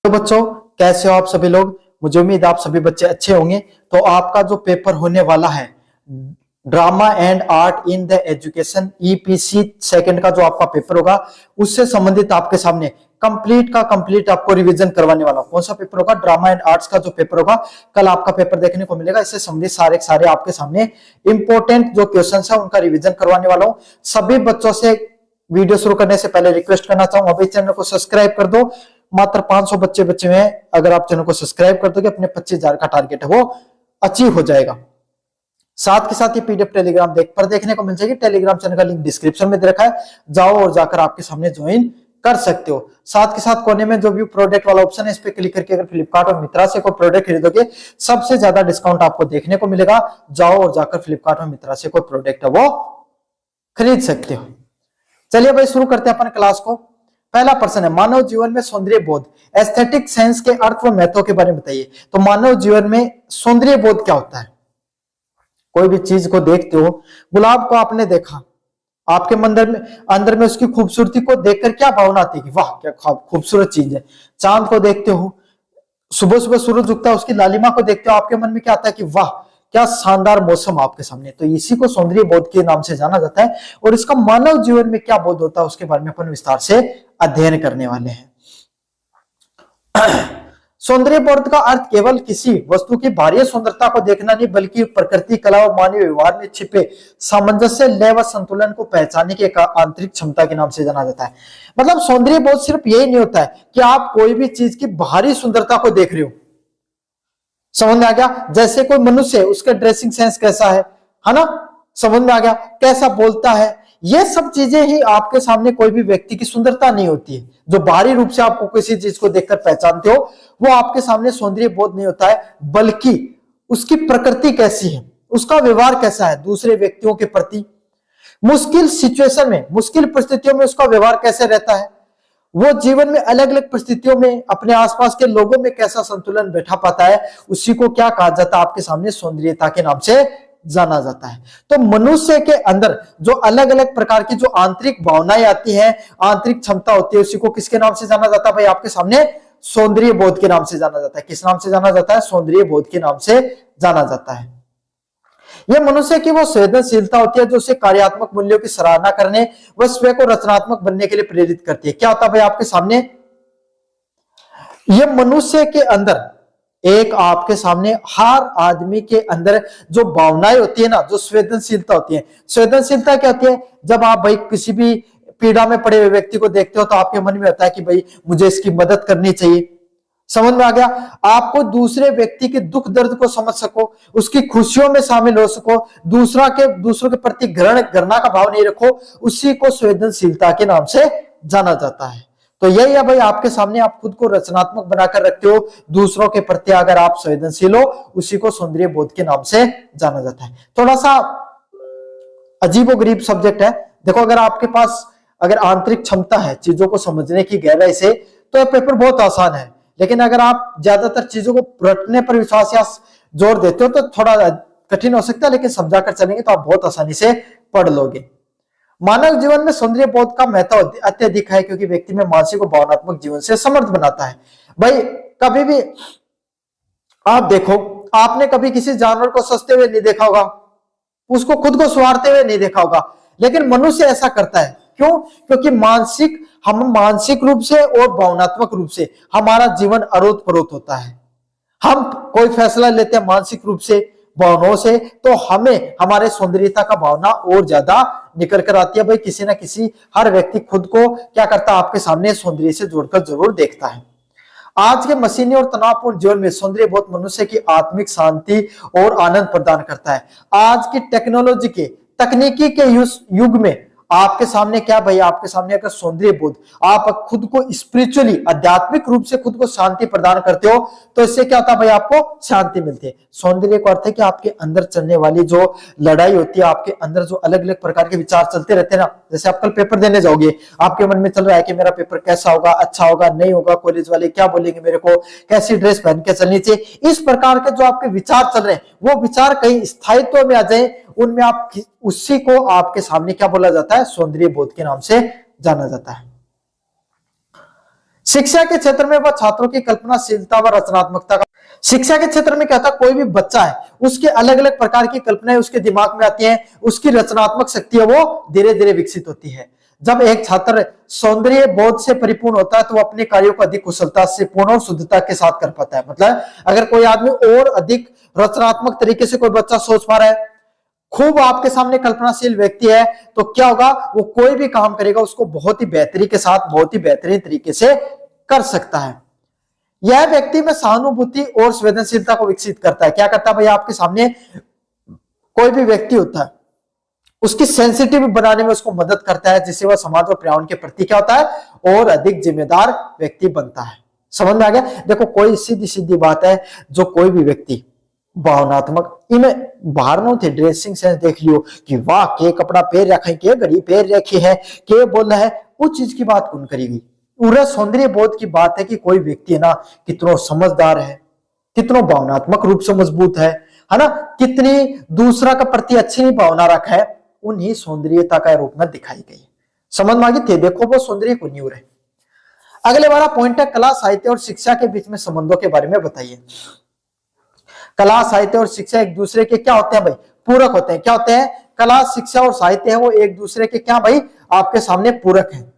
तो बच्चों, कैसे हो आप सभी लोग। मुझे उम्मीद आप सभी बच्चे अच्छे होंगे। तो आपका जो पेपर होने वाला है drama and art in the education EPC second का जो आपका पेपर होगा, उससे संबंधित आपके सामने कंप्लीट आपको रिवीजन करवाने वाला हूं। कौन सा पेपर होगा? ड्रामा एंड आर्ट्स का जो पेपर होगा, कल आपका पेपर देखने को मिलेगा। इससे संबंधित सारे आपके सामने इंपॉर्टेंट जो क्वेश्चन है उनका रिविजन करवाने वाला हूं। सभी बच्चों से वीडियो शुरू करने से पहले रिक्वेस्ट करना चाहूंगा, अभी चैनल को सब्सक्राइब कर दो। मात्र 500 बच्चे में अगर आप चैनल को सब्सक्राइब कर दोगे, अपने 25,000 का टारगेट है वो अचीव हो जाएगा। साथ के साथ ये पीडीएफ टेलीग्राम पर देखने को मिल जाएगी। टेलीग्राम चैनल का लिंक डिस्क्रिप्शन में दे रखा है, जाओ और जाकर आपके सामने ज्वाइन कर सकते हो। साथ के साथ कोने में जो व्यू प्रोडक्ट वाला ऑप्शन है, इस पे क्लिक करके अगर फ्लिपकार्ट और मित्रा से कोई प्रोडक्ट खरीदोगे, सबसे ज्यादा डिस्काउंट आपको देखने को मिलेगा। जाओ और जाकर फ्लिपकार्ट और मित्रा से कोई प्रोडक्ट है वो खरीद सकते हो। चलिए भाई, शुरू करते हैं अपन क्लास को। पहला प्रश्न है, मानव जीवन में सौंदर्य बोध एस्थेटिक सेंस के अर्थ व महत्व के बारे में बताइए। तो मानव जीवन में सौंदर्य बोध क्या होता है? कोई भी चीज को देखते हो, गुलाब को आपने देखा, आपके अंदर में उसकी खूबसूरती को देखकर क्या भावना आती है कि वाह क्या खूबसूरत चीज है। चांद को देखते हो, सुबह सुबह सूरज उगता है, उसकी लालिमा को देखते हो, आपके मन में क्या आता है कि वाह क्या शानदार मौसम आपके सामने। तो इसी को सौंदर्य बोध के नाम से जाना जाता है। और इसका मानव जीवन में क्या बोध होता है उसके बारे में अपन विस्तार से अध्ययन करने वाले हैं। सौंदर्य बोध का अर्थ केवल किसी वस्तु की बाहरी सुंदरता को देखना नहीं, बल्कि प्रकृति, कला और मानवीय व्यवहार में छिपे सामंजस्य, लय व संतुलन को पहचानने की आंतरिक क्षमता के नाम से जाना जाता है। मतलब सौंदर्य बोध सिर्फ यही नहीं होता है कि आप कोई भी चीज की बाहरी सुंदरता को देख रहे हो, समझ में आ गया। जैसे कोई मनुष्य है, उसका ड्रेसिंग सेंस कैसा है ना, समझ में आ गया, कैसा बोलता है, ये सब चीजें ही आपके सामने कोई भी व्यक्ति की सुंदरता नहीं होती है। जो बाहरी रूप से आपको किसी चीज को देखकर पहचानते हो, वो आपके सामने सौंदर्य बोध नहीं होता है, बल्कि उसकी प्रकृति कैसी है, उसका व्यवहार कैसा है दूसरे व्यक्तियों के प्रति, मुश्किल सिचुएशन में, मुश्किल परिस्थितियों में उसका व्यवहार कैसे रहता है, वो जीवन में अलग अलग परिस्थितियों में अपने आसपास के लोगों में कैसा संतुलन बैठा पाता है, उसी को क्या कहा जाता है आपके सामने सौंदर्यता के नाम से जाना जाता है। तो मनुष्य के अंदर जो अलग अलग प्रकार की जो आंतरिक भावनाएं आती हैं, आंतरिक क्षमता होती है, उसी को किसके नाम से जाना जाता है भाई? आपके सामने सौंदर्य बोध के नाम से जाना जाता है। किस नाम से जाना जाता है? सौंदर्य बोध के नाम से जाना जाता है। यह मनुष्य की वो संवेदनशीलता होती है जो उसे कार्यात्मक मूल्यों की सराहना करने व स्वयं को रचनात्मक बनने के लिए प्रेरित करती है। क्या होता है भाई आपके सामने? यह मनुष्य के अंदर एक आपके सामने हर आदमी के अंदर जो भावनाएं होती है ना, जो संवेदनशीलता होती है। संवेदनशीलता क्या होती है? जब आप भाई किसी भी पीड़ा में पड़े हुए व्यक्ति को देखते हो तो आपके मन में होता है कि भाई मुझे इसकी मदद करनी चाहिए, समझ में आ गया। आपको दूसरे व्यक्ति के दुख दर्द को समझ सको, उसकी खुशियों में शामिल हो सको, दूसरों के प्रति घृणा का भाव नहीं रखो, उसी को संवेदनशीलता के नाम से जाना जाता है। तो यही है भाई आपके सामने, आप खुद को रचनात्मक बनाकर रखते हो, दूसरों के प्रति अगर आप संवेदनशील हो, उसी को सौंदर्य बोध के नाम से जाना जाता है। थोड़ा सा अजीबोगरीब सब्जेक्ट है। देखो, अगर आपके पास अगर आंतरिक क्षमता है चीजों को समझने की गहराई से, तो यह पेपर बहुत आसान है। लेकिन अगर आप ज्यादातर चीजों को रटने पर विश्वास या जोर देते हो तो थोड़ा कठिन हो सकता है, लेकिन समझाकर चलेंगे तो आप बहुत आसानी से पढ़ लोगे। मानव जीवन में सौंदर्य बोध का महत्व अत्यधिक है, क्योंकि व्यक्ति में मानसिक और भावनात्मक जीवन से समर्थ बनाता है। भाई कभी भी आप देखो, आपने कभी किसी जानवर को सस्ते हुए नहीं देखा होगा, उसको खुद को संवारते हुए नहीं देखा होगा, लेकिन मनुष्य ऐसा करता है। क्यों? क्योंकि हम मानसिक रूप से और भावनात्मक रूप से हमारा जीवन अरोत-परोत होता है। हम कोई फैसला लेते हैं मानसिक रूप से, भावनाओं से, तो हमें हमारे सौंदर्यता का भावना और ज्यादा निकल कर आती है। भाई किसी ना किसी हर व्यक्ति खुद को क्या करता है आपके सामने सौंदर्य से जोड़कर जरूर देखता है। आज के मशीनी और तनावपूर्ण जीवन में सौंदर्य बोध मनुष्य की आत्मिक शांति और आनंद प्रदान करता है। आज की टेक्नोलॉजी के तकनीकी के युग में आपके सामने क्या भाई, आपके सामने अगर सौंदर्य बोध, आप खुद को स्पिरिचुअली आध्यात्मिक रूप से खुद को शांति प्रदान करते हो, तो इससे क्या होता है भाई? आपको शांति मिलती है। सौंदर्य का अर्थ है कि आपके अंदर चलने वाली जो लड़ाई होती है, आपके अंदर जो अलग अलग प्रकार के विचार चलते रहते हैं ना, जैसे आप कल पेपर देने जाओगे, आपके मन में चल रहा है कि मेरा पेपर कैसा होगा, अच्छा होगा, नहीं होगा, कॉलेज वाले क्या बोलेंगे मेरे को, कैसी ड्रेस पहन के चलनी चाहिए। इस प्रकार के जो आपके विचार चल रहे हैं, वो विचार कहीं स्थायित्व में आ जाए, उनमें आप उसी को आपके सामने क्या बोला जाता है? सौंदर्य बोध के नाम से जाना जाता है। शिक्षा के क्षेत्र में वह छात्रों की कल्पनाशीलता व रचनात्मकता का, शिक्षा के क्षेत्र में क्या होता है, कोई भी बच्चा है उसके अलग अलग प्रकार की कल्पनाएं उसके दिमाग में आती हैं, उसकी रचनात्मक शक्ति है वो धीरे धीरे विकसित होती है। जब एक छात्र सौंदर्य बोध से परिपूर्ण होता है तो वो अपने कार्यों को अधिक कुशलता से पूर्ण और शुद्धता के साथ कर पाता है। मतलब अगर कोई आदमी और अधिक रचनात्मक तरीके से कोई बच्चा सोच पा रहा है, खूब आपके सामने कल्पनाशील व्यक्ति है, तो क्या होगा, वो कोई भी काम करेगा उसको बहुत ही बेहतरी के साथ बहुत ही बेहतरीन तरीके से कर सकता है। यह व्यक्ति में सहानुभूति और संवेदनशीलता को विकसित करता है। क्या करता है भैया, आपके सामने कोई भी व्यक्ति होता है उसकी सेंसिटिव बनाने में उसको मदद करता है, जिससे वह समाज और पर्यावरण के प्रति क्या होता है, और अधिक जिम्मेदार व्यक्ति बनता है। समझ में आ गया। देखो कोई सीधी सीधी बात है, जो कोई भी व्यक्ति भावनात्मक, इनमें बाहर नो थे ड्रेसिंग सेंस देख लियो कि वाह के कपड़ा पहन रखा है, के घड़ी पहन रखी है, के बोल रहा है, उस चीज की बात कौन करेगी। पूरा सौंदर्य बोध की बात है कि कोई व्यक्ति है ना कितना समझदार है, कितना भावनात्मक रूप से मजबूत है ना, कितनी दूसरा का प्रति अच्छी भावना रखा है, उन्हीं सौंदर्यता का रूप में दिखाई गई। समझ में आ गई थी। देखो वो सौंदर्य को न्यूर है। अगले वाला पॉइंट है कला साहित्य और शिक्षा के बीच में संबंधों के बारे में बताइए। कला साहित्य और शिक्षा एक दूसरे के क्या होते हैं भाई, पूरक होते हैं। क्या होते हैं, कला शिक्षा और साहित्य है वो एक दूसरे के क्या भाई, आपके सामने पूरक हैं।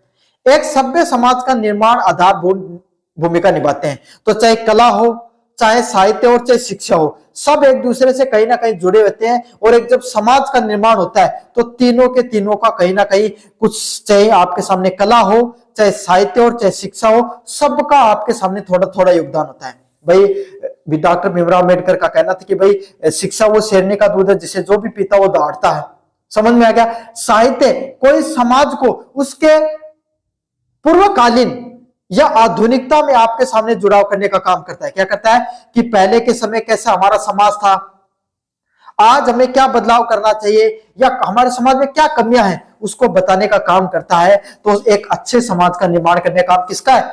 एक सभ्य समाज का निर्माण आधारभूत भूमिका निभाते हैं। तो चाहे कला हो, चाहे साहित्य और चाहे शिक्षा हो, सब एक दूसरे से कहीं ना कहीं जुड़े होते हैं। और एक जब समाज का निर्माण होता है तो तीनों के तीनों का कहीं ना कहीं कुछ, चाहे आपके सामने कला हो, चाहे साहित्य और चाहे शिक्षा हो, सबका आपके सामने थोड़ा थोड़ा योगदान होता है। भाई डॉक्टर भीमराव अम्बेडकर का कहना था कि भाई शिक्षा वो शेरनी का दूध है जिसे जो भी पीता वो दौड़ता है। समझ में आ गया। साहित्य कोई समाज को उसके पूर्वकालीन या आधुनिकता में आपके सामने जुड़ाव करने का काम करता है। क्या करता है कि पहले के समय कैसा हमारा समाज था, आज हमें क्या बदलाव करना चाहिए, या हमारे समाज में क्या कमियां हैं, उसको बताने का काम करता है। तो एक अच्छे समाज का निर्माण करने का काम किसका है,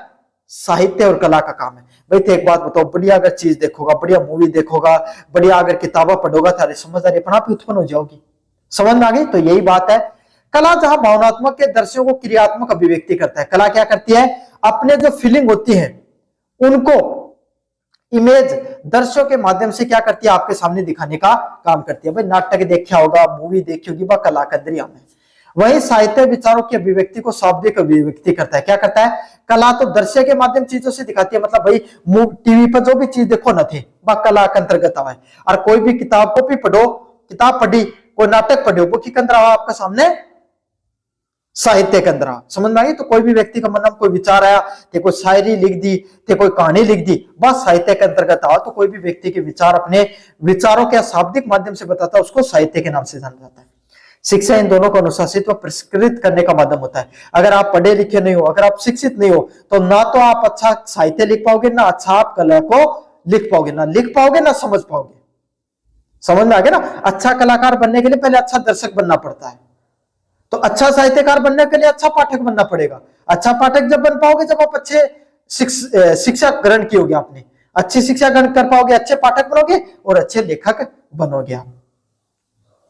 साहित्य और कला का काम है। भाई तो एक बात बताओ, बढ़िया अगर चीज देखोगा, बढ़िया मूवी देखोगा, बढ़िया अगर किताबें पढ़ोगा, तारी समझदारी अपना आप उत्पन्न हो जाओगी। समझ में आ गई। तो यही बात है। कला जहां भावनात्मक के दृश्यों को क्रियात्मक अभिव्यक्ति करता है। कला क्या करती है, अपने जो फीलिंग होती है उनको इमेज दृश्यों के माध्यम से क्या करती है, आपके सामने दिखाने का काम करती है। भाई नाटक देखा होगा, मूवी देखी होगी, वह कला का दरिया में। वही साहित्य विचारों की अभिव्यक्ति को शाब्दिक अभिव्यक्ति करता है। क्या करता है, कला तो दृश्य के माध्यम चीजों से दिखाती है। मतलब भाई टीवी पर जो भी चीज देखो न थे वह कला के अंतर्गत आवा है। और कोई भी किताब को भी पढ़ो, किताब पढ़ी, कोई नाटक पढ़ो, वो की अंदर आपका सामने साहित्य के अंदर। समझ में आ गई। तो कोई भी व्यक्ति का मन में कोई विचार आया, ते कोई शायरी लिख दी, ते कोई कहानी लिख दी, बस साहित्य के अंतर्गत आवा। तो कोई भी व्यक्ति के विचार अपने विचारों के शाब्दिक माध्यम से बताता है, उसको साहित्य के नाम से जाना जाता है। शिक्षा इन दोनों को अनुशासित व परिष्कृत करने का माध्यम होता है। अगर आप पढ़े लिखे नहीं हो, अगर आप शिक्षित नहीं हो, तो ना तो आप अच्छा साहित्य लिख पाओगे, ना अच्छा आप कला को लिख पाओगे, ना लिख पाओगे, ना समझ पाओगे। समझ में आ गया ना। अच्छा कलाकार बनने के लिए पहले अच्छा दर्शक बनना पड़ता है। तो अच्छा साहित्यकार बनने के लिए अच्छा पाठक बनना पड़ेगा। अच्छा पाठक जब बन पाओगे जब आप अच्छे शिक्षा ग्रहण की होगी, आपने अच्छी शिक्षा ग्रहण कर पाओगे, अच्छे पाठक बनोगे और अच्छे लेखक बनोगे आप।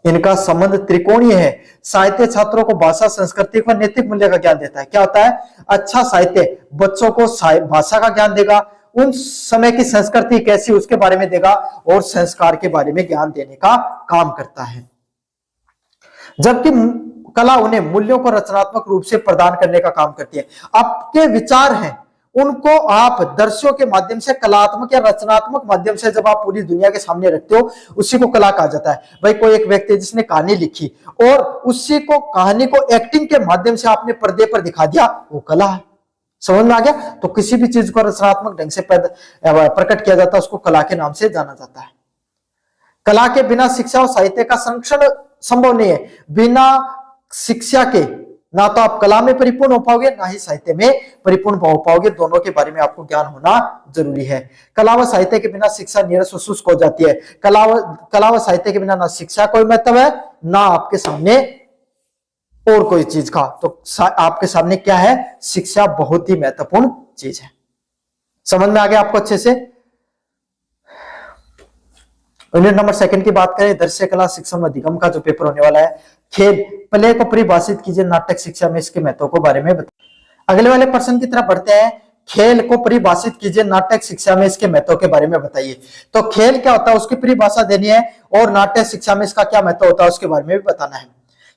इनका संबंध त्रिकोणीय है। साहित्य छात्रों को भाषा, संस्कृति व नैतिक मूल्य का ज्ञान देता है। क्या होता है, अच्छा साहित्य बच्चों को भाषा का ज्ञान देगा, उन समय की संस्कृति कैसी उसके बारे में देगा, और संस्कार के बारे में ज्ञान देने का काम करता है। जबकि कला उन्हें मूल्यों को रचनात्मक रूप से प्रदान करने का काम करती है। आपके विचार हैं उनको आप दृश्यों के माध्यम से, कलात्मक या रचनात्मक माध्यम से जब आप पूरी दुनिया के सामने रखते हो, उसी को कला कहा जाता है। भाई कोई एक व्यक्ति जिसने कहानी लिखी और उसी को कहानी को एक्टिंग के माध्यम से आपने पर्दे पर दिखा दिया, वो कला है। समझ में आ गया। तो किसी भी चीज को रचनात्मक ढंग से प्रकट किया जाता है, उसको कला के नाम से जाना जाता है। कला के बिना शिक्षा और साहित्य का संरक्षण संभव नहीं है। बिना शिक्षा के ना तो आप कला में परिपूर्ण हो पाओगे, ना ही साहित्य में परिपूर्ण हो पाओगे। दोनों के बारे में आपको ज्ञान होना जरूरी है। कला व साहित्य के बिना शिक्षा नीरस व शुष्क हो जाती है। कला व साहित्य के बिना ना शिक्षा कोई महत्व है, ना आपके सामने और कोई चीज का। तो आपके सामने क्या है, शिक्षा बहुत ही महत्वपूर्ण चीज है। समझ में आ गया आपको अच्छे से। यूनिट नंबर 2 की बात करें, दृश्य कला शिक्षा में अधिगम का जो पेपर होने वाला है, खेल प्ले को परिभाषित कीजिए, नाटक शिक्षा में इसके महत्व को बारे में बताइए। अगले वाले प्रश्न की तरफ बढ़ते हैं। खेल को परिभाषित कीजिए, नाटक शिक्षा में इसके महत्व के बारे में बताइए। तो खेल क्या होता है उसकी परिभाषा देनी है, और नाट्य शिक्षा में इसका क्या महत्व होता है उसके बारे में भी बताना है।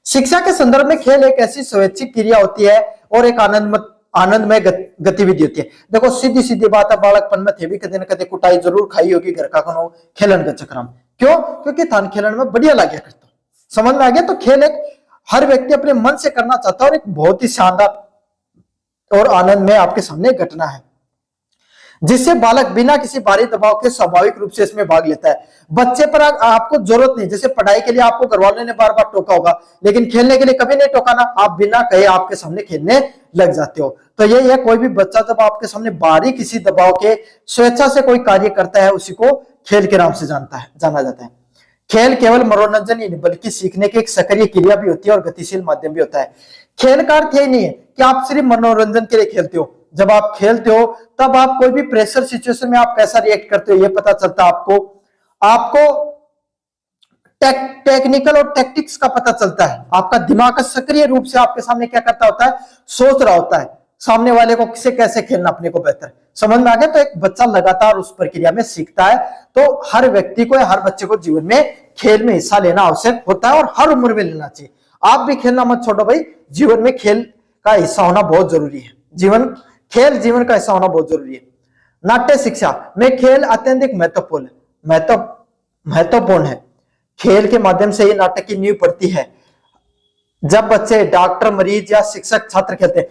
शिक्षा के संदर्भ में खेल एक ऐसी स्वैच्छिक क्रिया होती है और एक आनंदमय गतिविधि होती है। देखो सीधी सीधी बात है, बालकपन में थे भी कदे न कदे कुटाई जरूर खाई होगी घर का कनो खेलन का चक्राम। क्यों? क्योंकि थान खेलन में बढ़िया लगा करता। समझ में आ गया? तो खेल एक हर व्यक्ति अपने मन से करना चाहता है और एक बहुत ही शानदार और आनंद में आपके सामने घटना है, जिससे बालक बिना किसी बाहरी दबाव के स्वाभाविक रूप से इसमें भाग लेता है। बच्चे पर आपको जरूरत नहीं, जैसे पढ़ाई के लिए आपको घर वालों ने बार बार टोका होगा, लेकिन खेलने के लिए कभी नहीं टोका ना, आप बिना कहे आपके सामने खेलने लग जाते हो। तो यही है, कोई भी बच्चा जब आपके सामने बाहरी किसी दबाव के स्वेच्छा से कोई कार्य करता है उसी को खेल के नाम से जाना जाता है। खेल केवल मनोरंजन ही नहीं बल्कि सीखने की एक सक्रिय क्रिया भी होती है और गतिशील माध्यम भी होता है। खेल का अर्थ यही नहीं है कि आप सिर्फ मनोरंजन के लिए खेलते हो। जब आप खेलते हो तब आप कोई भी प्रेशर सिचुएशन में आप कैसा रिएक्ट करते हो ये पता चलता है आपको टेक्निकल और टैक्टिक्स का पता चलता है। आपका दिमाग सक्रिय रूप से आपके सामने क्या करता होता है, सोच रहा होता है सामने वाले को किसे कैसे खेलना अपने को बेहतर। समझ में आ गया? तो एक बच्चा लगातार उस प्रक्रिया में सीखता है। तो हर व्यक्ति को, हर बच्चे को जीवन में खेल में हिस्सा लेना आवश्यक होता है और हर उम्र में लेना चाहिए। आप भी खेलना मत छोड़ो भाई, जीवन में खेल का हिस्सा होना बहुत जरूरी है। खेल जीवन का हिस्सा होना बहुत जरूरी है। नाट्य शिक्षा में खेल अत्यधिक महत्वपूर्ण है। खेल के माध्यम से ही नाटक की नींव पड़ती है। जब बच्चे, डॉक्टर, मरीज या शिक्षक, छात्र खेलते हैं,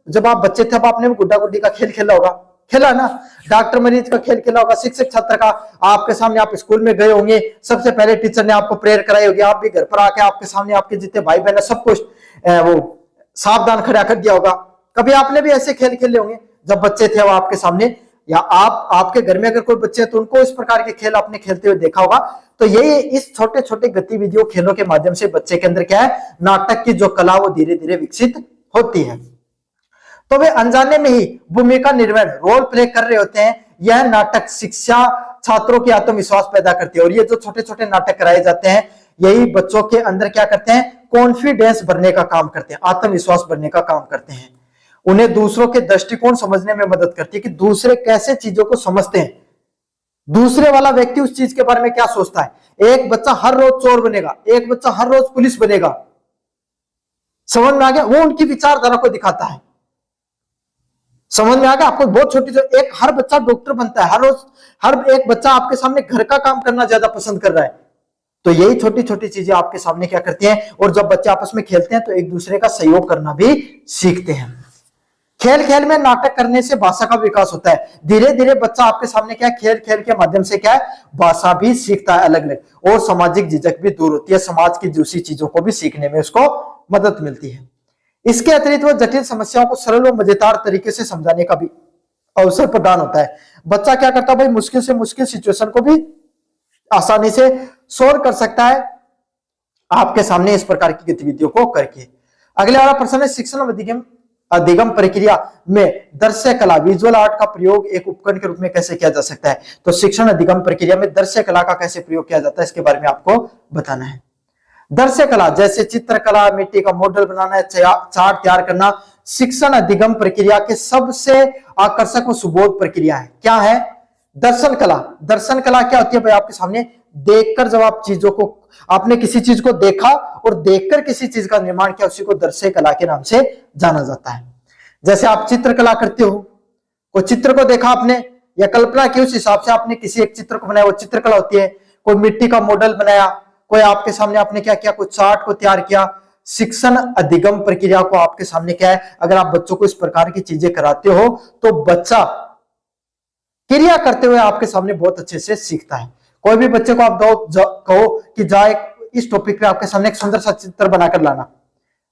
जब आप बच्चे थे अब आपने भी गुड्डा गुड्डी का खेल खेला होगा, खेला ना? डॉक्टर मरीज का खेल खेला होगा, शिक्षक छात्र का आपके सामने, आप स्कूल में गए होंगे, सबसे पहले टीचर ने आपको प्रेयर कराई होगी, आप भी घर पर आके आपके सामने आपके जितने भाई बहन है सब कुछ वो सावधान खड़ा कर दिया होगा। कभी आपने भी ऐसे खेल खेले होंगे जब बच्चे थे वो आपके सामने, या आपके घर में अगर कोई बच्चे तो उनको इस प्रकार के खेल आपने खेलते हुए देखा होगा। तो यही इस छोटे छोटे गतिविधियों, खेलों के माध्यम से बच्चे के अंदर क्या है, नाटक की जो कला वो धीरे धीरे विकसित होती है। तो वे अनजाने में ही भूमिका निर्वहन, रोल प्ले कर रहे होते हैं। यह नाटक शिक्षा छात्रों की आत्मविश्वास पैदा करती है, और ये जो छोटे छोटे नाटक कराए जाते हैं यही बच्चों के अंदर क्या करते हैं, कॉन्फिडेंस भरने का काम करते हैं, आत्मविश्वास भरने का काम करते हैं। उन्हें दूसरों के दृष्टिकोण समझने में मदद करती है कि दूसरे कैसे चीजों को समझते हैं, दूसरे वाला व्यक्ति उस चीज के बारे में क्या सोचता है। एक बच्चा हर रोज चोर बनेगा, एक बच्चा हर रोज पुलिस बनेगा, समझ में आ गया? वो उनकी विचारधारा को दिखाता है। समझ में आ गया आपको? बहुत छोटी, एक हर बच्चा डॉक्टर बनता है, हर एक बच्चा आपके सामने घर का काम करना ज्यादा पसंद कर रहा है। तो यही छोटी छोटी चीजें आपके सामने क्या करती हैं, और जब बच्चे आपस में खेलते हैं तो एक दूसरे का सहयोग करना भी सीखते हैं। खेल खेल में नाटक करने से भाषा का विकास होता है। धीरे धीरे बच्चा आपके सामने क्या है, खेल खेल के माध्यम से क्या है, भाषा भी सीखता है अलग अलग, और सामाजिक झिझक भी दूर होती है। समाज की दूसरी चीजों को भी सीखने में उसको मदद मिलती है। इसके अतिरिक्त वो जटिल समस्याओं को सरल और मजेदार तरीके से समझाने का भी अवसर प्रदान होता है। बच्चा क्या करता है भाई, मुश्किल से मुश्किल सिचुएशन को भी आसानी से सोल्व कर सकता है आपके सामने इस प्रकार की गतिविधियों को करके। अगले वाला प्रश्न है, शिक्षण अधिगम प्रक्रिया में दृश्य कला, विजुअल आर्ट का प्रयोग एक उपकरण के रूप में कैसे किया जा सकता है। तो शिक्षण अधिगम प्रक्रिया में दृश्य कला का कैसे प्रयोग किया जाता है इसके बारे में आपको बताना है। दृश्य कला जैसे चित्रकला, मिट्टी का मॉडल बनाना, चार्ट तैयार करना, शिक्षण अधिगम प्रक्रिया के सबसे आकर्षक और सुबोध प्रक्रिया है। क्या है? दर्शन कला। दर्शन कला क्या होती है भाई, आपके सामने देखकर जब आप चीजों को, आपने किसी चीज को देखा और देखकर किसी चीज का निर्माण किया, उसी को दर्शन कला के नाम से जाना जाता है। जैसे आप चित्रकला करते हो, कोई चित्र को देखा आपने या कल्पना की, उस हिसाब से आपने किसी एक चित्र को बनाया, वो चित्रकला होती है। कोई मिट्टी का मॉडल बनाया, कोई आपके सामने आपने क्या किया, कोई चार्ट को तैयार किया। शिक्षण अधिगम प्रक्रिया को आपके सामने क्या है, अगर आप बच्चों को इस प्रकार की चीजें कराते हो तो बच्चा क्रिया करते हुए आपके सामने बहुत अच्छे से सीखता है। कोई भी बच्चे को आप कहो कि जाए इस टॉपिक पे आपके सामने एक सुंदर सा चित्र बनाकर लाना,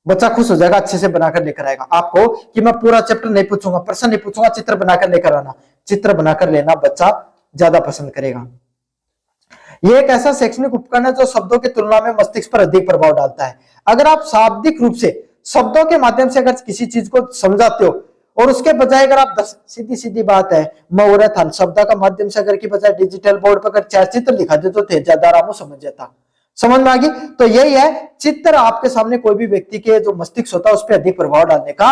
बच्चा खुश हो जाएगा, अच्छे से बनाकर लेकर आएगा। आप कहो कि मैं पूरा चैप्टर नहीं पूछूंगा, प्रश्न नहीं पूछूंगा, चित्र बनाकर लेकर आना, चित्र बनाकर लेना बच्चा ज्यादा पसंद करेगा। यह एक ऐसा शैक्षणिक उपकरण है जो शब्दों की तुलना में मस्तिष्क पर अधिक प्रभाव डालता है। अगर आप शाब्दिक रूप से शब्दों के माध्यम से अगर किसी चीज को समझाते हो, और उसके बजाय अगर आप सीधी सीधी बात है, मुहूर्त शब्द का माध्यम से अगर की बजाय डिजिटल बोर्ड पर अगर चार चित्र लिखा दे तो ज्यादा आराम समझ जाता। समझ में आ गई? तो यही है, चित्र आपके सामने कोई भी व्यक्ति के जो मस्तिष्क होता है उस पर अधिक प्रभाव डालने का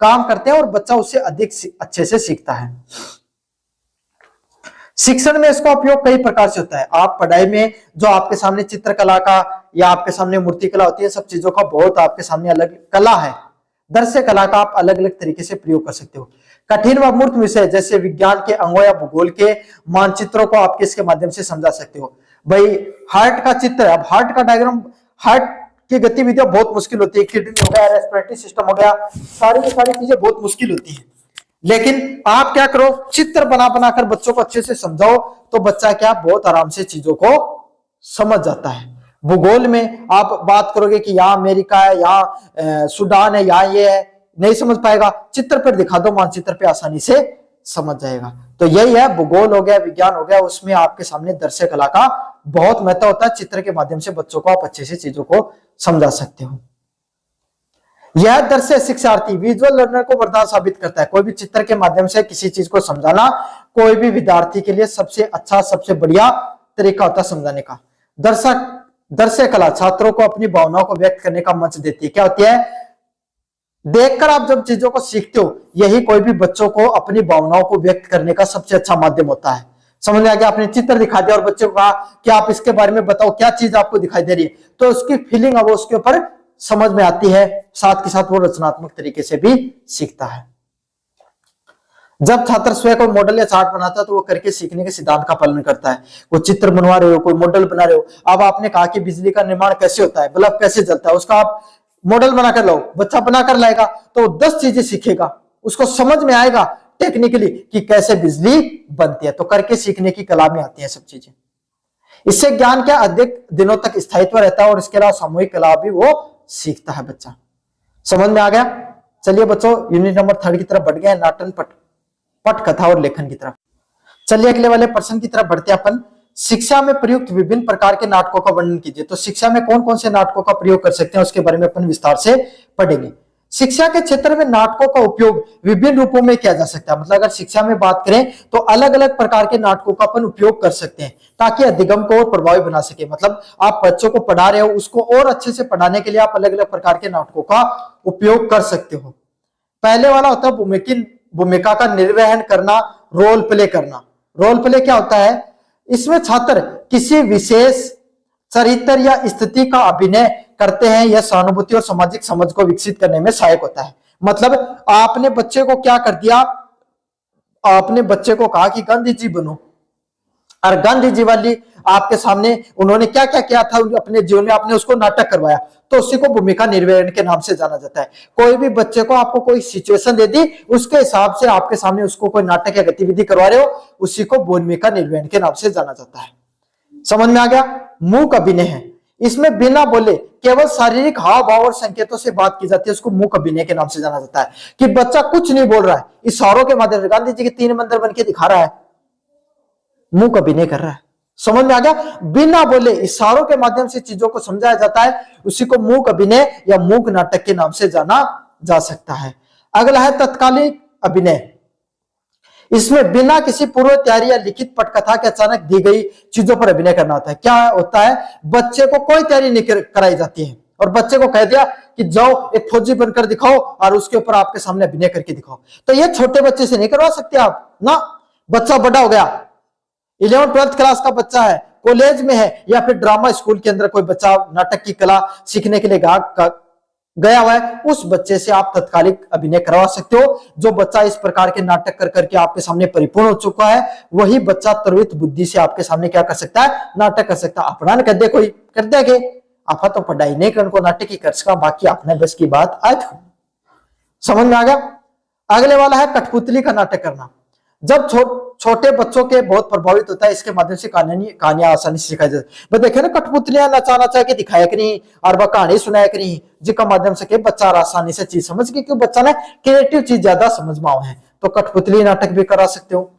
काम करते हैं और बच्चा उससे अधिक अच्छे से सीखता है। शिक्षण में इसका उपयोग कई प्रकार से होता है। आप पढ़ाई में जो आपके सामने चित्रकला का या आपके सामने मूर्तिकला होती है, सब चीजों का बहुत आपके सामने अलग कला है, दृश्य कला का आप अलग अलग तरीके से प्रयोग कर सकते हो। कठिन व मूर्त विषय जैसे विज्ञान के अंगों या भूगोल के मानचित्रों को आप किसके माध्यम से समझा सकते हो? भाई हार्ट का चित्र, अब हार्ट का डायग्राम, हार्ट की गतिविधियां बहुत मुश्किल होती है, किडनी हो गया, रेस्पिरेटरी सिस्टम हो गया, सारी की सारी चीजें बहुत मुश्किल होती है। लेकिन आप क्या करो, चित्र बना बनाकर बच्चों को अच्छे से समझाओ तो बच्चा क्या बहुत आराम से चीजों को समझ जाता है। भूगोल में आप बात करोगे कि यहाँ अमेरिका है, यहाँ सूडान है, यहाँ ये है, नहीं समझ पाएगा, चित्र पर दिखा दो, मानचित्र पे आसानी से समझ जाएगा। तो यही है, भूगोल हो गया, विज्ञान हो गया, उसमें आपके सामने दृश्य कला का बहुत महत्व होता है। चित्र के माध्यम से बच्चों को आप अच्छे से चीजों को समझा सकते हो। यह दृश्य शिक्षार्थी विजुअल लर्नर को वरदान साबित करता है। कोई भी चित्र के माध्यम से किसी चीज को समझाना कोई भी विद्यार्थी के लिए सबसे अच्छा, सबसे बढ़िया तरीका होता है समझाने का। दृश्य कला छात्रों को अपनी भावनाओं को व्यक्त करने का मंच देती है। क्या होती है? देखकर आप जब चीजों को सीखते हो, यही कोई भी बच्चों को अपनी भावनाओं को व्यक्त करने का सबसे अच्छा माध्यम होता है। समझ में आ गया? आपने चित्र दिखा दिया और बच्चे को कहा कि आप इसके बारे में बताओ, क्या चीज आपको दिखाई दे रही है, तो उसकी फीलिंग अब उसके ऊपर समझ में आती है, साथ के साथ वो रचनात्मक तरीके से भी सीखता है। जब छात्र स्वयं को मॉडल या चार्ट बनाता है तो वो करके सीखने के सिद्धांत का पालन करता है। कोई चित्र बनवा रहे हो, कोई मॉडल बना रहे हो, अब आपने कहा कि बिजली का निर्माण कैसे होता है, बल्ब कैसे जलता है, उसका आप मॉडल बनाकर लाओ, बच्चा बनाकर लाएगा तो 10 चीजें सीखेगा, उसको समझ में आएगा टेक्निकली कि कैसे बिजली बनती है। तो करके सीखने की कला में आती है सब चीजें। इससे ज्ञान क्या अधिक दिनों तक स्थायित्व रहता है और इसके अलावा सामूहिक कला भी वो सीखता है बच्चा। समझ में आ गया? चलिए बच्चों, यूनिट नंबर 3 की तरफ बढ़ गए, नाटन पट कथा और लेखन की तरफ। चलिए अगले वाले प्रश्न की तरफ बढ़ते हैं अपन। शिक्षा में प्रयुक्त विभिन्न प्रकार के नाटकों का वर्णन कीजिए। तो शिक्षा में कौन कौन से नाटकों का प्रयोग कर सकते हैं उसके बारे में अपन विस्तार से पढ़ेंगे। शिक्षा के क्षेत्र में नाटकों का उपयोग विभिन्न रूपों में किया जा सकता है। मतलब अगर शिक्षा में बात करें तो अलग अलग प्रकार के नाटकों का अपन उपयोग कर सकते हैं ताकि अधिगम को और प्रभावी बना सके। मतलब आप बच्चों को पढ़ा रहे हो, उसको और अच्छे से पढ़ाने के लिए आप अलग अलग प्रकार के नाटकों का उपयोग कर सकते हो। पहले वाला होता है भूमिका का निर्वहन करना, रोल प्ले करना। रोल प्ले क्या होता है? इसमें छात्र किसी विशेष चरित्र या स्थिति का अभिनय करते हैं। यह सहानुभूति और सामाजिक समझ को विकसित करने में सहायक होता है। मतलब आपने बच्चे को क्या कर दिया, आपने बच्चे को कहा कि गांधी जी बनो, और गांधी जी वाली आपके सामने उन्होंने क्या क्या किया था अपने जीवन में, आपने उसको नाटक करवाया, तो उसी को भूमिका निर्वहन के नाम से जाना जाता है। कोई भी बच्चे को आपको कोई सिचुएशन दे दी, उसके हिसाब से आपके सामने उसको कोई नाटक या गतिविधि करवा रहे हो, उसी को भूमिका निर्वहन के नाम से जाना जाता है। समझ में आ गया? मूक अभिनय है, इसमें बिना बोले केवल शारीरिक हाव भाव और संकेतों से बात की जाती है, उसको मूक अभिनय के नाम से जाना जाता है। कि बच्चा कुछ नहीं बोल रहा है, इशारों के माध्यम से गांधी जी के 3 मंदिर बन के दिखा रहा है, मूक अभिनय कर रहा है। समझ में आ गया? बिना बोले इशारों के माध्यम से चीजों को समझाया जाता है, उसी को मूक अभिनय या मूक नाटक के नाम से जाना जा सकता है। अगला है तत्कालिक अभिनय। इसमें बिना किसी पूर्व तैयारी या लिखित पटकथा के अचानक दी गई चीजों पर अभिनय करना होता है। क्या होता है? बच्चे को कोई तैयारी नहीं कराई जाती है और बच्चे को कह दिया कि जाओ एक फौजी बनकर दिखाओ और उसके ऊपर आपके सामने अभिनय करके दिखाओ। तो ये छोटे बच्चे से नहीं करवा सकते आप ना। बच्चा बड़ा हो गया, 11th-12th क्लास का बच्चा है, कॉलेज में है, या फिर ड्रामा स्कूल के अंदर कोई बच्चा नाटक की कला सीखने के लिए गया हुआ है, उस बच्चे से आप तत्कालिक अभिनय करवा सकते हो। जो बच्चा इस प्रकार के नाटक कर करके आपके सामने परिपूर्ण हो चुका है, वही बच्चा त्वरित बुद्धि से आपके सामने क्या कर सकता है? नाटक कर सकता है। अपना कर दे कोई कर देगे, आप तो पढ़ाई नहीं कर को नाटक ही कर सका, बाकी अपने बस की बात आज। समझ में आ गया? अगले वाला है कठपुतली का नाटक करना। जब छोटे बच्चों के बहुत प्रभावित होता है, इसके माध्यम से कहानियां आसानी से सिखाई जाती है। देखे ना, कठपुतलियां नचा नचा के दिखाया कि नहीं और वह कहानी सुनाया कि नहीं, जिसका माध्यम से बच्चा आसानी से चीज समझ के, क्यों बच्चा ने क्रिएटिव चीज ज्यादा समझ में आओ है। तो कठपुतली नाटक भी करा सकते हो।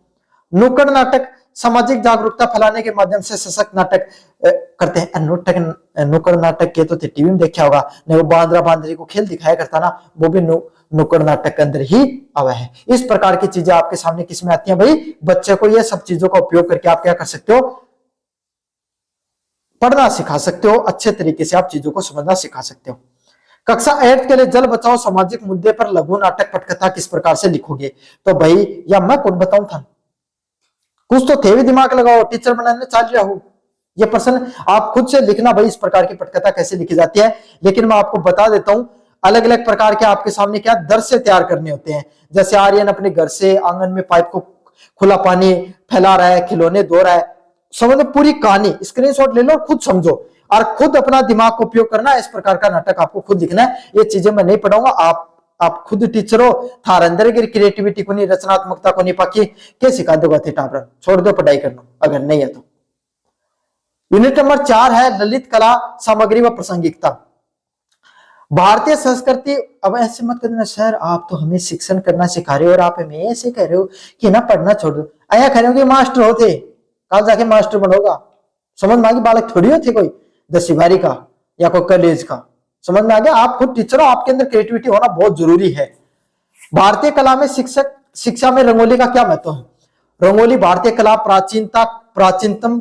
नुक्कड़ नाटक सामाजिक जागरूकता फैलाने के माध्यम से सशक्त नाटक करते हैं। नुक्कड़ नाटक के तो टीवी में देखा होगा, नहीं वो बांदरा बांदरी को खेल दिखाया करता ना, वो भी नुक्कड़ नाटक के अंदर ही आवा है। इस प्रकार की चीजें आपके सामने किस में आती हैं भाई? बच्चे को ये सब चीजों का उपयोग करके आप क्या कर सकते हो? पढ़ना सिखा सकते हो, अच्छे तरीके से आप चीजों को समझना सिखा सकते हो। कक्षा 8 के लिए जल बचाओ सामाजिक मुद्दे पर लघु नाटक पटकथा किस प्रकार से लिखोगे? तो भाई या मैं कौन बताऊं था, कुछ तो थे भी दिमाग लगाओ, टीचर बनाने चल रहा हूं। ये प्रश्न आप खुद से लिखना भाई, इस प्रकार की पटकथा कैसे लिखी जाती है। लेकिन मैं आपको बता देता हूं, अलग अलग प्रकार के आपके सामने क्या दृश्य तैयार करने होते हैं। जैसे आर्यन अपने घर से आंगन में पाइप को खुला पानी फैला रहा है, खिलौने धो रहा है, समझो पूरी कहानी, स्क्रीनशॉट ले लो, खुद समझो और खुद अपना दिमाग का उपयोग करना। इस प्रकार का नाटक आपको खुद लिखना है। ये चीजें मैं नहीं पढ़ाऊंगा, आप खुद टीचर हो, थार अंदर की क्रिएटिविटी को नहीं, रचनात्मकता को नहीं पाकी के सिखा दोगा थे टाबरन, छोड़ दो पढ़ाई करना अगर नहीं है तो। यूनिट नंबर 4 है ललित कला सामग्री व प्रासंगिकता। भारतीय संस्कृति, अब ऐसे मत करना सर आप तो हमें शिक्षण करना सिखा रहे हो और आप हमें ऐसे कह रहे हो कि ना पढ़ना छोड़ दो। आया कह रहे हो कि मास्टर होते कल जाके मास्टर बनोगा, समझ में आ गई, बालक थोड़ी होते कोई 10वीं 12वीं का या कोई कॉलेज का, समझ में आ गया। आप खुद टीचर हो, आपके अंदर क्रिएटिविटी होना बहुत जरूरी है। भारतीय कला में शिक्षा में रंगोली का क्या महत्व है? रंगोली भारतीय कला प्राचीनतम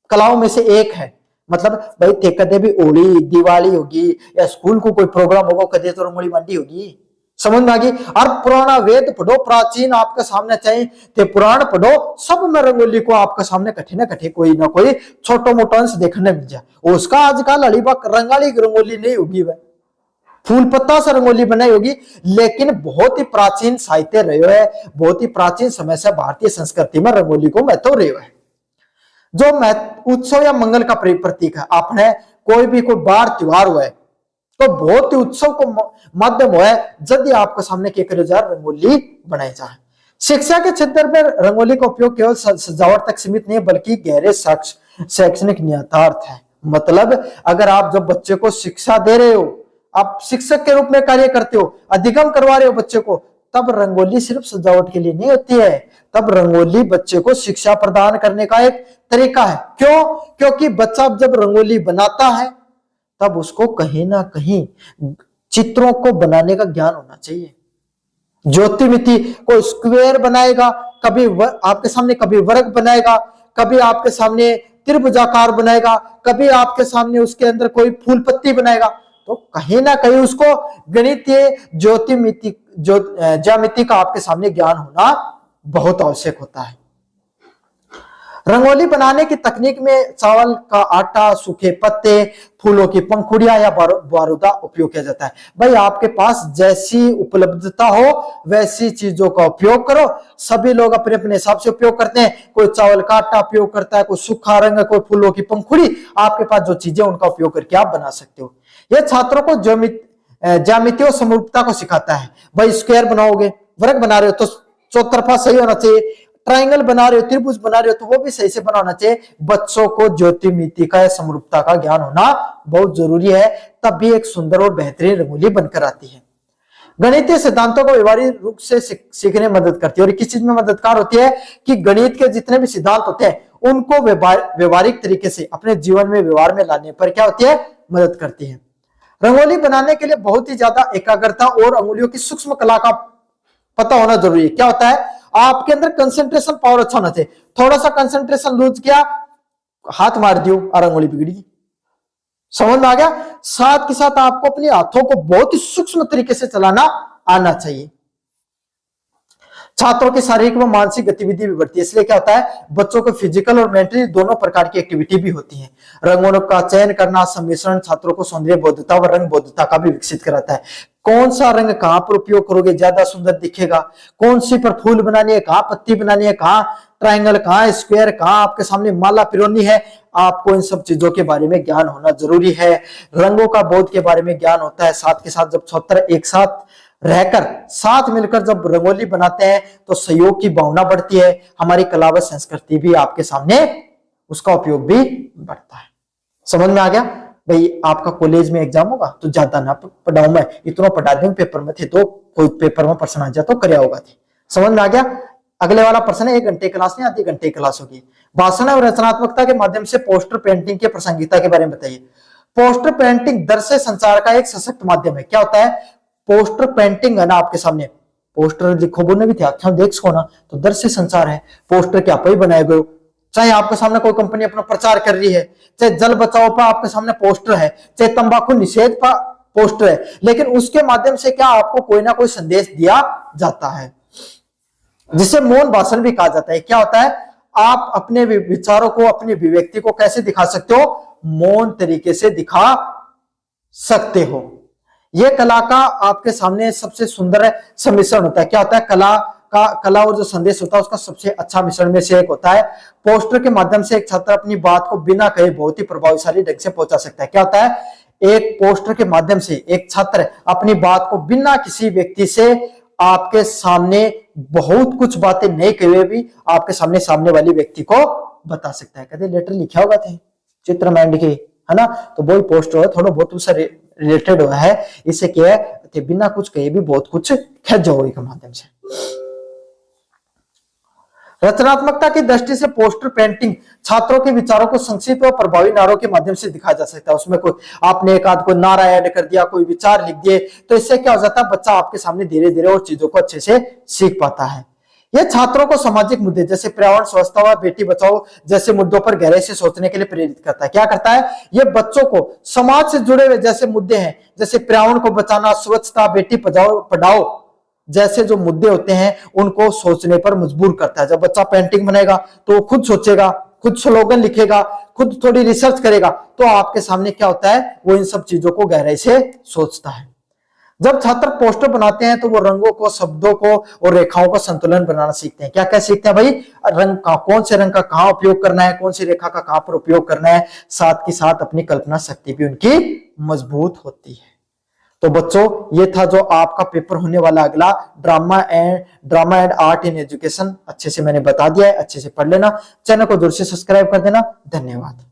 कलाओं में से एक है। मतलब भाई थे कदे भी होली दिवाली होगी या स्कूल को कोई प्रोग्राम होगा, कदे तो रंगोली मंडी होगी, समझ में आ गई। और पुराना वेद पढ़ो, प्राचीन आपके सामने चाहिए थे पुराण पढ़ो, सब में रंगोली को आपके सामने कठे ना कठे कोई ना कोई छोटो मोटो अंश देखने मिल जाए। उसका आजकल अलीबाग रंगाली रंगोली नहीं होगी, वह फूल पत्ता से रंगोली बनाई होगी, लेकिन बहुत ही प्राचीन साहित्य रहे है, बहुत ही प्राचीन समय से भारतीय संस्कृति में रंगोली को महत्व रहे है। जो उत्सव या मंगल का प्रतीक है। आपने कोई भी कोई बार त्योहार हुआ है तो बहुत ही उत्सव को माध्यम हुआ है यदि आपके सामने रंगोली बनाई जाए। शिक्षा के क्षेत्र में रंगोली का उपयोग केवल सजावट तक सीमित नहीं है, बल्कि गहरे शैक्षणिक निहितार्थ है। मतलब अगर आप जब बच्चे को शिक्षा दे रहे हो, आप शिक्षक के रूप में कार्य करते हो, अधिगम करवा रहे हो बच्चे को, तब रंगोली सिर्फ सजावट के लिए नहीं होती है, तब रंगोली बच्चे को शिक्षा प्रदान करने का एक तरीका है। क्यों? क्योंकि बच्चा जब रंगोली बनाता है तब उसको कहीं ना कहीं चित्रों को बनाने का ज्ञान होना चाहिए। ज्योतिमिति कोई स्क्वायर बनाएगा, कभी आपके सामने कभी वर्ग बनाएगा, कभी आपके सामने त्रिभुजाकार बनाएगा, कभी आपके सामने उसके अंदर कोई फूल पत्ती बनाएगा, तो कहीं ना कहीं उसको गणितीय ज्यामिति का आपके सामने ज्ञान होना बहुत आवश्यक होता है। रंगोली बनाने की तकनीक में चावल का आटा, सूखे पत्ते, फूलों की पंखुड़ियां या बारूदा उपयोग किया जाता है। भाई आपके पास जैसी उपलब्धता हो वैसी चीजों का उपयोग करो। सभी लोग अपने अपने हिसाब से उपयोग करते हैं, कोई चावल का आटा उपयोग करता है, कोई सूखा रंग, कोई फूलों की पंखुड़ी। आपके पास जो चीजें उनका उपयोग करके आप बना सकते हो। यह छात्रों को ज्यामिति और समरूपता को सिखाता है। भाई स्क्वायर बनाओगे, वर्ग बना रहे हो तो चौतरफा सही होना चाहिए, ट्रायंगल बना रहे हो, त्रिभुज बना रहे हो तो वो भी सही से बनाना चाहिए। बच्चों को ज्योतिमिति का या समरूपता का ज्ञान होना बहुत जरूरी है, तब भी एक सुंदर और बेहतरीन रंगोली बनकर आती है। गणितीय सिद्धांतों को व्यवहारिक रूप से सीखने में मदद करती है। और किस चीज में मददगार होती है कि गणित के जितने भी सिद्धांत होते हैं उनको व्यवहारिक तरीके से अपने जीवन में व्यवहार में लाने पर क्या होती है, मदद करती है। रंगोली बनाने के लिए बहुत ही ज्यादा एकाग्रता और अंगुलियों की सूक्ष्म कला का पता होना जरूरी है। क्या होता है, आपके अंदर कंसंट्रेशन पावर अच्छा होना चाहिए। थोड़ा सा कंसंट्रेशन लूज किया, हाथ मार दियो और अंगुली बिगड़ी, समझ में आ गया। साथ के साथ आपको अपने हाथों को बहुत ही सूक्ष्म तरीके से चलाना आना चाहिए। छात्रों की शारीरिक व मानसिक गतिविधि भी बढ़ती है, इसलिए क्या होता है, बच्चों को फिजिकल और मेंटली दोनों प्रकार की एक्टिविटी भी होती है। रंगों का चयन करना, सम्मिश्रण छात्रों को सौंदर्य बोधता व रंग बोधता का भी विकसित कराता है। कौन सा रंग कहां पर उपयोग करोगे ज्यादा सुंदर दिखेगा, कौन सी पर फूल बनानी है, कहां पत्ती बनानी है, कहां ट्रायंगल, कहां स्क्वायर, कहां आपके सामने माला पिरोनी है, आपको इन सब चीजों के बारे में ज्ञान होना जरूरी है। रंगों का बोध के बारे में ज्ञान होता है। साथ के साथ जब छात्र एक साथ रहकर साथ मिलकर जब रंगोली बनाते हैं तो सहयोग की भावना बढ़ती है, हमारी कला व संस्कृति भी आपके सामने उसका उपयोग भी बढ़ता है। समझ में आ गया। भाई आपका कॉलेज में एग्जाम होगा तो ज्यादा ना पढ़ाऊं, मैं इतना पढ़ा दूं पेपर में थे तो कोई पेपर में प्रश्न आ जाए तो करया होगा थे। समझ में आ गया। अगले वाला प्रश्न है, 1 घंटे क्लास नहीं, आधी घंटे क्लास होगी। भाषण और रचनात्मकता के माध्यम से पोस्टर पेंटिंग की प्रासंगिकता के बारे में बताइए। पोस्टर पेंटिंग दृश्य संचार का एक सशक्त माध्यम है। क्या होता है, पोस्टर पेंटिंग है ना, आपके सामने पोस्टर लिखो बोलने भी थे, अच्छा देख सको ना, तो दृश्य संचार है। पोस्टर क्या आप ही बनाए गए, चाहे आपके सामने कोई कंपनी अपना प्रचार कर रही है, चाहे जल बचाओ पर आपके सामने पोस्टर है, चाहे तंबाकू निषेध पर पोस्टर है, लेकिन उसके माध्यम से क्या आपको कोई ना कोई संदेश दिया जाता है, जिसे मौन भाषण भी कहा जाता है। क्या होता है, आप अपने विचारों को, अपनी अभिव्यक्ति को कैसे दिखा सकते हो, मौन तरीके से दिखा सकते हो। यह कला का आपके सामने सबसे सुंदर सम्मिश्रण होता है। क्या होता है, कला और जो संदेश होता है उसका सबसे अच्छा मिश्रण में से एक होता है। पोस्टर के माध्यम से एक छात्र अपनी बात को बिना कहे बहुत ही प्रभावशाली ढंग से पहुंचा सकता है। क्या होता है, एक पोस्टर के माध्यम से एक छात्र अपनी बात को बिना किसी व्यक्ति से आपके सामने बहुत कुछ बातें नहीं कहे भी आपके सामने वाली व्यक्ति को बता सकता है। कभी लेटर लिखा होगा थे चित्र माइंड के, है ना, तो वही पोस्टर है, थोड़ा बहुत उससे रिलेटेड हुआ है। इससे क्या है, बिना कुछ कहे भी बहुत कुछ खिंच जाओगे के माध्यम से। रचनात्मकता की दृष्टि से पोस्टर पेंटिंग छात्रों के विचारों को संक्षिप्त और प्रभावी नारों के माध्यम से दिखाया जा सकता है। उसमें कोई आपने एक आध कोई नारा ऐड कर दिया, कोई विचार लिख दिए, तो इससे क्या हो जाता है, बच्चा आपके सामने धीरे धीरे और चीजों को अच्छे से सीख पाता है। यह छात्रों को सामाजिक मुद्दे जैसे पर्यावरण, स्वच्छता व बेटी बचाओ जैसे मुद्दों पर गहराई से सोचने के लिए प्रेरित करता है। क्या करता है, यह बच्चों को समाज से जुड़े हुए जैसे मुद्दे हैं, जैसे पर्यावरण को बचाना, स्वच्छता, बेटी पढ़ाओ जैसे जो मुद्दे होते हैं उनको सोचने पर मजबूर करता है। जब बच्चा पेंटिंग बनाएगा तो वो खुद सोचेगा, खुद स्लोगन लिखेगा, खुद थोड़ी रिसर्च करेगा, तो आपके सामने क्या होता है, वो इन सब चीजों को गहराई से सोचता है। जब छात्र पोस्टर बनाते हैं तो वो रंगों को, शब्दों को और रेखाओं का संतुलन बनाना सीखते हैं। क्या क्या सीखते हैं भाई, रंग का, कौन से रंग का कहाँ उपयोग करना है, कौन सी रेखा का कहाँ पर उपयोग करना है, साथ के साथ अपनी कल्पना शक्ति भी उनकी मजबूत होती है। तो बच्चों, ये था जो आपका पेपर होने वाला अगला, drama and art in education. अच्छे से मैंने बता दिया है, अच्छे से पढ़ लेना। चैनल को जरूर से सब्सक्राइब कर देना। धन्यवाद।